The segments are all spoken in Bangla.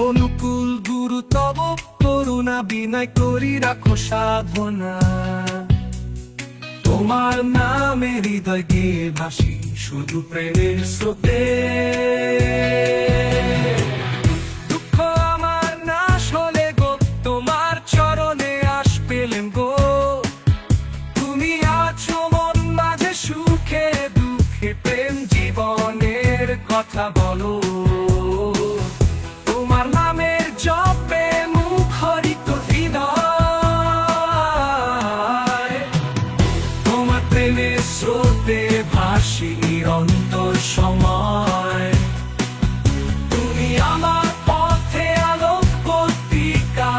অনুকূল গুরু তব করুণা বিনয় করি রাখো সাধনা। তোমার নামে হৃদয় গিয়ে ভাসি শুধু প্রেমের স্রোতে। দুঃখ আমার নাশ হলে গো তোমার চরণে আস পেলেম গো। তুমি আছো মন মাঝে সুখে দুঃখে প্রেম জীবনের কথা বলো। তোমার নামের জপে মুখরিত হৃদয়। তোমার প্রেমের স্রোতে ভাসি নিরন্তর সময়। তুমি আমার পথে আলোক পত্রিকা।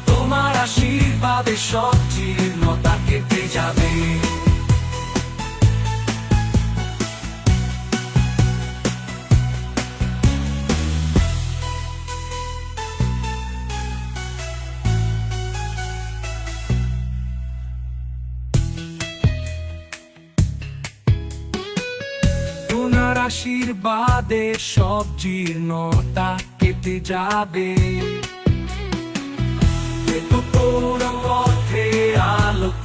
তোমার আশীর্বাদে সব জীর্ণতা কেটে যাবে। তোমার আশীর্বাদে সব জীর্ণতা কেটে যাবে। তোর পথে আলোক